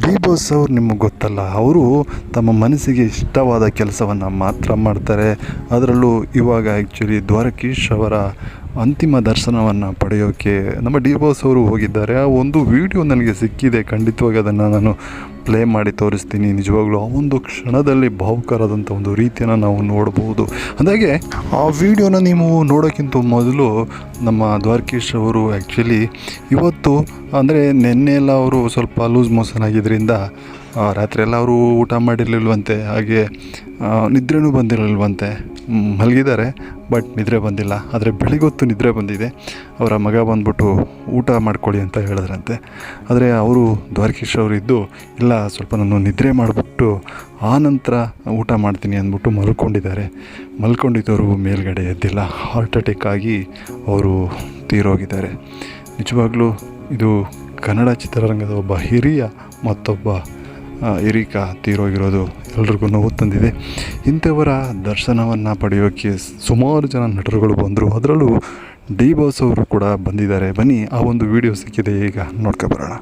D boss ಅವ್ರು ನಿಮಗೆ ಗೊತ್ತಲ್ಲ, ಅವರು ತಮ್ಮ ಮನಸ್ಸಿಗೆ ಇಷ್ಟವಾದ ಕೆಲಸವನ್ನು ಮಾತ್ರ ಮಾಡ್ತಾರೆ. ಅದರಲ್ಲೂ ಇವಾಗ ಆ್ಯಕ್ಚುಲಿ ದ್ವಾರಕೀಶ್ ಅವರ ಅಂತಿಮ ದರ್ಶನವನ್ನು ಪಡೆಯೋಕ್ಕೆ ನಮ್ಮ ಡಿ ಬಾಸ್ ಅವರು ಹೋಗಿದ್ದಾರೆ. ಆ ಒಂದು ವಿಡಿಯೋ ನನಗೆ ಸಿಕ್ಕಿದೆ, ಖಂಡಿತವಾಗಿ ಅದನ್ನು ನಾನು ಪ್ಲೇ ಮಾಡಿ ತೋರಿಸ್ತೀನಿ. ನಿಜವಾಗ್ಲೂ ಆ ಒಂದು ಕ್ಷಣದಲ್ಲಿ ಭಾವುಕರಾದಂಥ ಒಂದು ರೀತಿಯನ್ನು ನಾವು ನೋಡ್ಬೋದು. ಹಾಗೆ ಆ ವಿಡಿಯೋನ ನೀವು ನೋಡೋಕ್ಕಿಂತ ಮೊದಲು ನಮ್ಮ ದ್ವಾರಕೀಶ್ ಅವರು ಆ್ಯಕ್ಚುಲಿ ಇವತ್ತು ಅಂದರೆ ನಿನ್ನೆ ಎಲ್ಲ ಅವರು ಸ್ವಲ್ಪ ಲೂಸ್ ಮೋಷನ್ ಆಗಿದ್ದರಿಂದ ರಾತ್ರಿ ಎಲ್ಲ ಅವರು ಊಟ ಮಾಡಿರಲಿಲ್ವಂತೆ, ಹಾಗೆ ನಿದ್ರೆನೂ ಬಂದಿರಲಿಲ್ವಂತೆ. ಮಲಗಿದ್ದಾರೆ ಬಟ್ ನಿದ್ರೆ ಬಂದಿಲ್ಲ. ಆದರೆ ಬೆಳಿಗೊತ್ತು ನಿದ್ರೆ ಬಂದಿದೆ. ಅವರ ಮಗ ಬಂದ್ಬಿಟ್ಟು ಊಟ ಮಾಡ್ಕೊಳ್ಳಿ ಅಂತ ಹೇಳಿದ್ರಂತೆ. ಆದರೆ ಅವರು ದ್ವಾರಕೀಶ್ ಅವರು ಇದ್ದು ಇಲ್ಲ ಸ್ವಲ್ಪ ನಾನು ನಿದ್ರೆ ಮಾಡಿಬಿಟ್ಟು ಆ ನಂತರ ಊಟ ಮಾಡ್ತೀನಿ ಅಂದ್ಬಿಟ್ಟು ಮಲ್ಕೊಂಡಿದ್ದವರು ಮೇಲ್ಗಡೆ ಎದ್ದಿಲ್ಲ. ಹಾರ್ಟ್ ಅಟ್ಯಾಕ್ ಆಗಿ ಅವರು ತೀರೋಗಿದ್ದಾರೆ. ನಿಜವಾಗ್ಲೂ ಇದು ಕನ್ನಡ ಚಿತ್ರರಂಗದ ಒಬ್ಬ ಹಿರಿಯ ಮತ್ತೊಬ್ಬ ಹಿರಿಕ ತೀರೋಗಿರೋದು ಎಲ್ರಿಗೂ ನೋವು ತಂದಿದೆ. ಇಂಥವರ ದರ್ಶನವನ್ನು ಪಡೆಯೋಕ್ಕೆ ಸುಮಾರು ಜನ ನಟರುಗಳು ಬಂದರು. ಅದರಲ್ಲೂ ಡಿ ಬಾಸ್ ಅವರು ಕೂಡ ಬಂದಿದ್ದಾರೆ. ಬನ್ನಿ, ಆ ಒಂದು ವಿಡಿಯೋ ಸಿಕ್ಕಿದೆ, ಈಗ ನೋಡ್ಕೊಬರೋಣ.